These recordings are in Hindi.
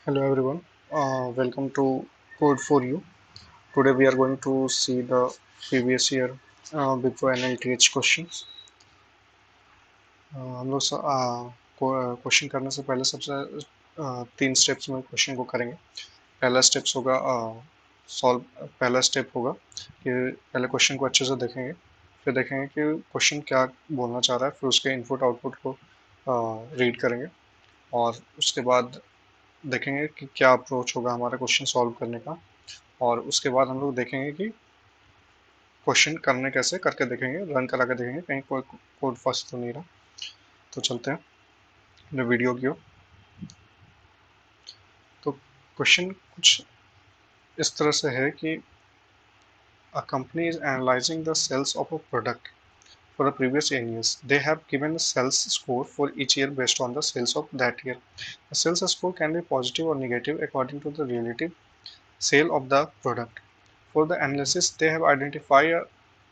Hello everyone, welcome to Code for You. Today we are going to see the previous year Big Four NLTH questions. हम लोग क्वेश्चन करने से पहले सबसे तीन स्टेप्स में क्वेश्चन को करेंगे। पहला स्टेप्स होगा सॉल्व पहला स्टेप होगा कि पहले क्वेश्चन को अच्छे से देखेंगे, फिर देखेंगे कि क्वेश्चन क्या बोलना चाह रहा है, फिर उसके इनपुट आउटपुट को रीड करेंगे और उसके बाद देखेंगे कि क्या अप्रोच होगा हमारा क्वेश्चन सॉल्व करने का। और उसके बाद हम लोग देखेंगे कि क्वेश्चन करने कैसे करके देखेंगे, रन करा के देखेंगे कहीं कोई कोड फंस तो नहीं रहा। तो चलते हैं अपने वीडियो की ओर। तो क्वेश्चन कुछ इस तरह से है कि a company is analysing the sales of a product for the previous n years. They have given a sales score for each year based on the sales of that year. A sales score can be positive or negative according to the relative sale of the product. For the analysis, they have identified a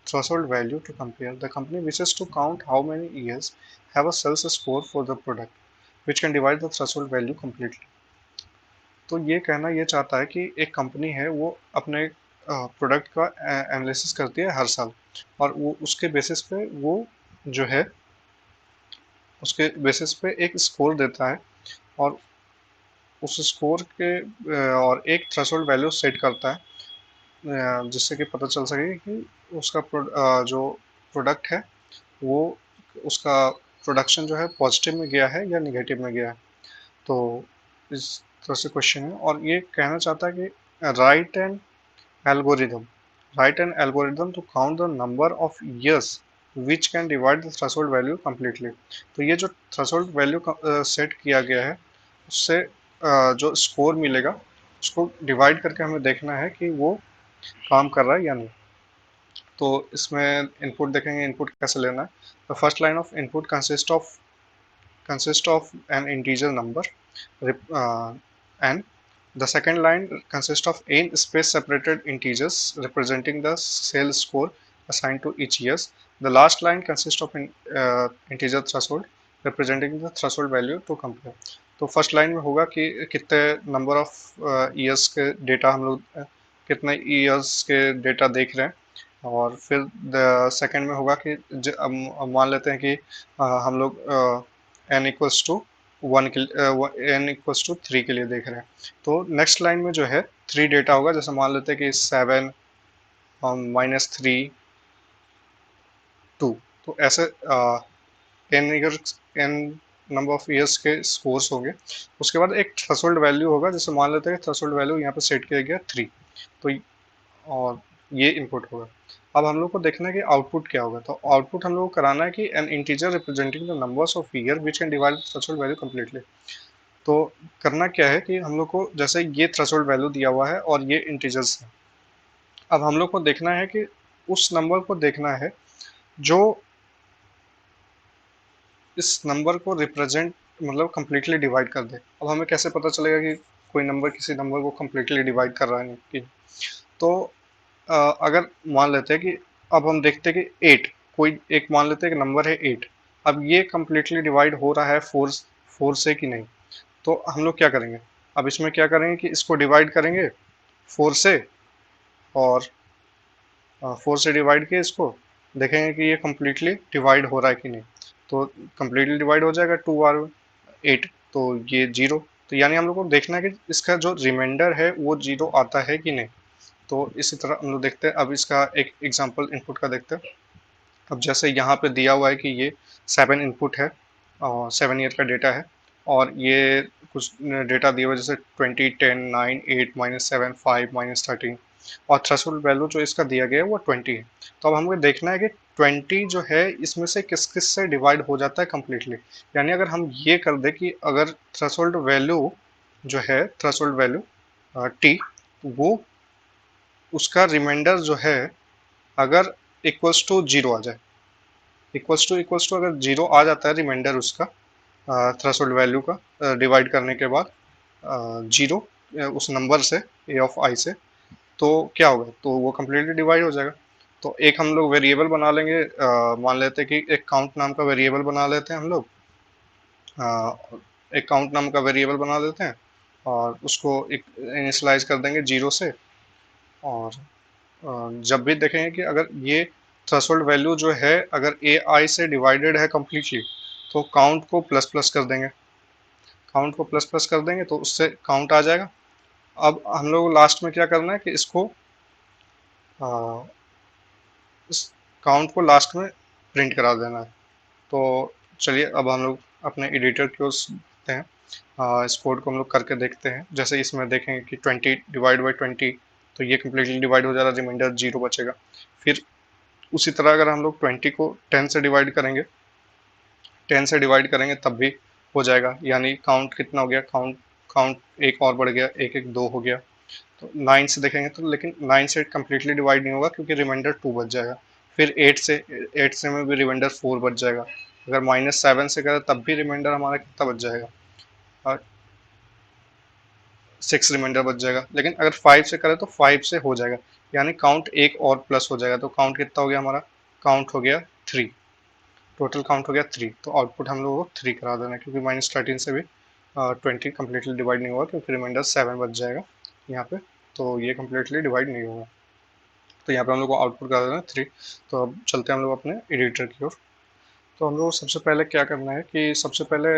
threshold value to compare. The company wishes to count how many years have a sales score for the product, which can divide the threshold value completely. तो ये कहना ये चाहता है कि एक कंपनी है वो अपने प्रोडक्ट का एनालिसिस करती है हर साल, और वो उसके बेसिस पे वो जो है उसके बेसिस पे एक स्कोर देता है, और उस स्कोर के और एक थ्रेशोल्ड वैल्यू सेट करता है जिससे कि पता चल सके कि उसका जो प्रोडक्ट है वो उसका प्रोडक्शन जो है पॉजिटिव में गया है या निगेटिव में गया है। तो इस तरह से क्वेश्चन है, और ये कहना चाहता है कि write an algorithm write an algorithm to count the number of years which can divide the threshold value completely. तो ये जो थ्रेशोल्ड वैल्यू सेट किया गया है उससे जो स्कोर मिलेगा उसको डिवाइड करके हमें देखना है कि वो काम कर रहा है या नहीं। तो इसमें इनपुट देखेंगे, इनपुट कैसे लेना है। The first line of input consist of an integer number N. The second line consists of n space separated integers representing the sales score assigned to each year. The last line consists of integer threshold representing the threshold value to compare. तो फर्स्ट लाइन में होगा कि कितने नंबर ऑफ ईयर्स के डेटा हम लोग कितने ईयर्स के डेटा देख रहे हैं, और फिर सेकंड में होगा कि मान लेते हैं कि हम लोग n इक्वल्स टू 1 के n इक्वल्स टू 3 के लिए देख रहे हैं। तो नेक्स्ट लाइन में जो है 3 डेटा होगा, जैसे मान लेते हैं कि 7 -3 2। तो ऐसे n years n number of years के स्कोर्स होंगे। उसके बाद एक थ्रेशोल्ड वैल्यू होगा, जैसे मान लेते हैं थ्रेशोल्ड वैल्यू यहाँ पे सेट किया गया 3। तो और ये इनपुट होगा। अब हम लोग को देखना है कि आउटपुट क्या होगा। तो आउटपुट हम लोग को कराना है कि N integer representing the numbers of year which can divide threshold value completely. तो करना क्या है कि हम लोग को जैसे ये थ्रेशोल्ड वैल्यू दिया हुआ है और ये इंटीजर्स है, अब हम लोग को देखना है कि उस नंबर को देखना है जो इस नंबर को रिप्रेजेंट मतलब कम्प्लीटली डिवाइड कर दे। अब हमें कैसे पता चलेगा कि कोई नंबर किसी नंबर को कम्प्लीटली डिवाइड कर रहा है कि। तो अगर मान लेते हैं कि अब हम देखते हैं कि 8, कोई एक मान लेते हैं कि नंबर है 8। अब ये कम्प्लीटली डिवाइड हो रहा है 4 से कि नहीं। तो हम लोग क्या करेंगे, अब इसमें क्या करेंगे कि इसको डिवाइड करेंगे 4 से, और 4 से डिवाइड किए इसको, देखेंगे कि ये कम्प्लीटली डिवाइड हो रहा है कि नहीं। तो कम्प्लीटली डिवाइड हो जाएगा 2 बार 8, तो ये 0। तो यानी हम लोग को देखना है कि इसका जो रिमाइंडर है वो 0 आता है कि नहीं। तो इसी तरह हम लोग देखते हैं। अब इसका एक एग्जांपल इनपुट का देखते हैं। अब जैसे यहाँ पे दिया हुआ है कि ये 7 इनपुट है और 7 ईयर का डेटा है, और ये कुछ डेटा दिया हुआ है जैसे 20 10 9 8 -7 5 -13, और थ्रेशोल्ड वैल्यू जो इसका दिया गया है वो 20 है। तो अब हमको देखना है कि 20 जो है इसमें से किस किस से डिवाइड हो जाता है कम्प्लीटली। यानी अगर हम ये कर दे कि अगर थ्रेशोल्ड वैल्यू जो है थ्रेशोल्ड वैल्यू टी, वो उसका रिमाइंडर जो है अगर इक्वल्स टू 0 आ जाए, इक्वल्स टू अगर 0 आ जाता है रिमाइंडर उसका थ्रेशोल्ड वैल्यू का डिवाइड करने के बाद 0 उस नंबर से ए ऑफ आई से, तो क्या होगा, तो वो कम्प्लीटली डिवाइड हो जाएगा। तो एक हम लोग वेरिएबल बना लेंगे, मान लेते हैं कि एक काउंट नाम का वेरिएबल बना लेते हैं हम लोग। एक काउंट नाम का वेरिएबल बना लेते हैं, और उसको एक इनिशलाइज कर देंगे 0 से। और जब भी देखेंगे कि अगर ये थ्रेशोल्ड वैल्यू जो है अगर ए आई से डिवाइडेड है कम्प्लीटली, तो काउंट को प्लस प्लस कर देंगे। काउंट को प्लस प्लस कर देंगे तो उससे काउंट आ जाएगा। अब हम लोग लास्ट में क्या करना है कि इसको इस काउंट को लास्ट में प्रिंट करा देना है। तो चलिए अब हम लोग अपने एडिटर की ओर देखते हैं। इस कोड को हम लोग करके देखते हैं। जैसे इसमें देखेंगे कि 20 डिवाइड बाई 20, तो ये कम्प्लीटली डिवाइड हो जा रहा है, रिमाइंडर 0 बचेगा। फिर उसी तरह अगर हम लोग 20 को 10 से डिवाइड करेंगे, 10 से डिवाइड करेंगे तब भी हो जाएगा। यानी काउंट कितना हो गया, काउंट काउंट एक और बढ़ गया, एक एक दो हो गया। तो 9 से देखेंगे तो, लेकिन 9 से कम्प्लीटली डिवाइड नहीं होगा क्योंकि रिमाइंडर 2 बच जाएगा। फिर 8 से में भी रिमाइंडर 4 बच जाएगा। अगर -7 से करें तब भी रिमाइंडर हमारा कितना बच जाएगा, और 6 रिमाइंडर बच जाएगा। लेकिन अगर 5 से करें तो 5 से हो जाएगा, यानी काउंट एक और प्लस हो जाएगा। तो काउंट कितना हो गया हमारा, काउंट हो गया 3। टोटल काउंट हो गया 3। तो आउटपुट हम लोगों को 3 करा देना है, क्योंकि -13 से भी 20 कम्प्लीटली डिवाइड नहीं होगा क्योंकि रिमाइंडर 7 बच जाएगा यहाँ पे। तो ये कम्प्लीटली डिवाइड नहीं होगा। तो यहाँ पे हम लोग को आउटपुट करा देना है 3। तो अब चलते हैं हम लोग अपने एडिटर की ओर। तो हम लोग सबसे पहले क्या करना है कि सबसे पहले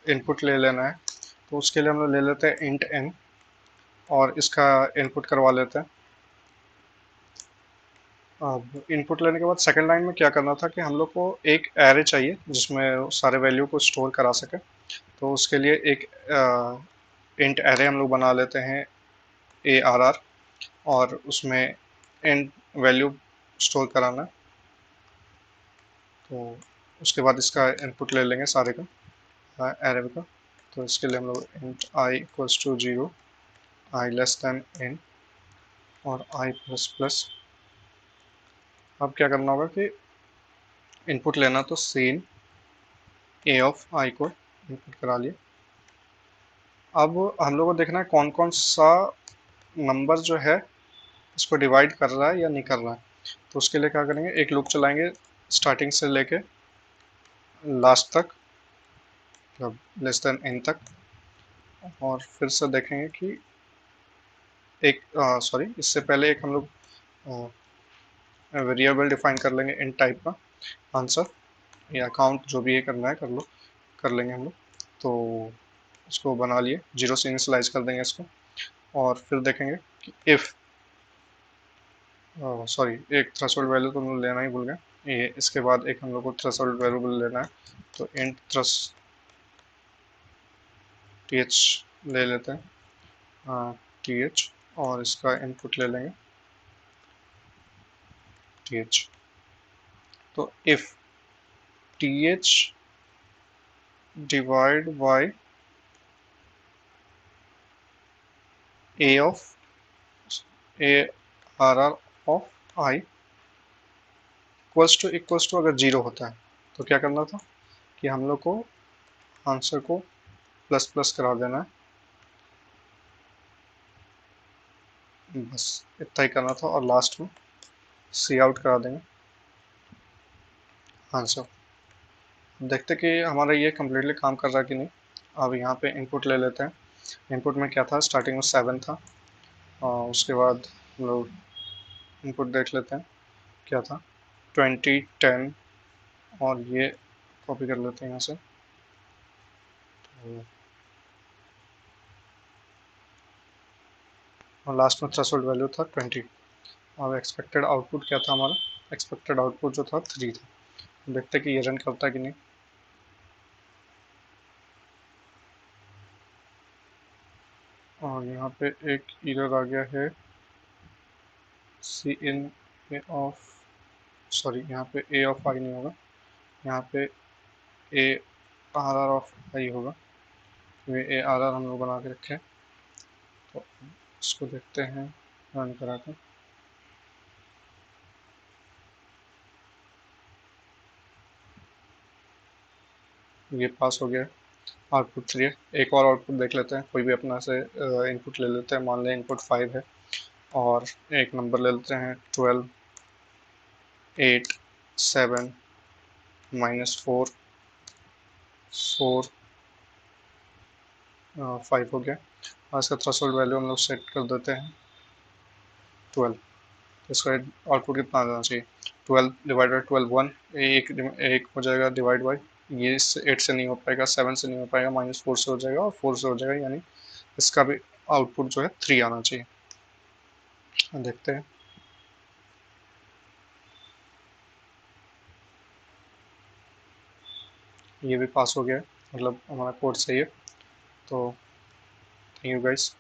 इनपुट ले लेना है। तो उसके लिए हम लोग ले लेते हैं इंट एन, और इसका इनपुट करवा लेते हैं। अब इनपुट लेने के बाद सेकंड लाइन में क्या करना था कि हम लोग को एक एरे चाहिए जिसमें सारे वैल्यू को स्टोर करा सके। तो उसके लिए एक इंट एरे हम लोग बना लेते हैं, ARR, और उसमें इंट वैल्यू स्टोर कराना है। तो उसके बाद इसका इनपुट ले लेंगे सारे का, एरे का। तो इसके लिए हम लोग int I equals to 0, I less than n, और आई प्लस प्लस। अब क्या करना होगा कि इनपुट लेना, तो सीन a ऑफ आई को इनपुट करा लिए। अब हम लोग को देखना है कौन कौन सा नंबर जो है इसको डिवाइड कर रहा है या नहीं कर रहा है। तो उसके लिए क्या करेंगे, एक लूप चलाएंगे स्टार्टिंग से लेके लास्ट तक, मतलब लेस देन n तक। और फिर से देखेंगे कि एक सॉरी, इससे पहले एक हम लोग वेरिएबल डिफाइन कर लेंगे इन टाइप का, आंसर या काउंट, जो भी ये करना है कर लो, कर लेंगे हम लोग। तो इसको बना लिए, 0 से इनिशलाइज कर देंगे इसको। और फिर देखेंगे कि इफ़, सॉरी, एक थ्रेशोल्ड वैल्यू तो हम लोग लेना ही भूल गए। ये इसके बाद एक हम लोग को थ्रेशोल्ड वेरिएबल लेना है। तो इंट थ्रेश th ले लेते हैं, th, और इसका इनपुट ले लेंगे th। तो if th divide by a of ARR of i equals to अगर 0 होता है तो क्या करना था कि हम लोग को आंसर को प्लस प्लस करा देना है। बस इतना ही करना था, और लास्ट में सी आउट करा देंगे आंसर। देखते कि हमारा ये कम्प्लीटली काम कर रहा है कि नहीं। अब यहाँ पे इनपुट ले लेते हैं। इनपुट में क्या था, स्टार्टिंग में 7 था, और उसके बाद हम लोग इनपुट देख लेते हैं क्या था, 20, 10, और ये कॉपी कर लेते हैं यहाँ से। और लास्ट में थ्रेशोल्ड वैल्यू था 20। और एक्सपेक्टेड आउटपुट क्या था हमारा, एक्सपेक्टेड आउटपुट जो था 3 था। देखते कि ये रन करता है कि नहीं। और यहाँ पे एक एरर आ गया है, सी इन ए ऑफ, सॉरी यहाँ पे ए ऑफ आई नहीं होगा, यहाँ पे ए आर आर ऑफ आई होगा। ये ए आर आर हम लोग बना के रखे हैं। तो इसको देखते हैं रन करा के। ये पास हो गया, आउटपुट 3 है। एक और आउटपुट देख लेते हैं, कोई भी अपना से इनपुट ले लेते हैं। मान लें इनपुट 5 है, और एक नंबर ले लेते हैं 12, 8, 7, -4, 4, 5 हो गया। और इसका थ्रेशोल्ड वैल्यू हम लोग सेट कर देते हैं 12। तो इसका आउटपुट कितना आ जाना चाहिए, 12 डिवाइडेड 12 1, एक एक हो जाएगा डिवाइड बाई, ये 8 से नहीं हो पाएगा, 7 से नहीं हो पाएगा, -4 से हो जाएगा और 4 से हो जाएगा, यानी इसका भी आउटपुट जो है 3 आना चाहिए। देखते हैं। ये भी पास हो गया है, मतलब हमारा कोड सही है। तो थैंक यू गाइस।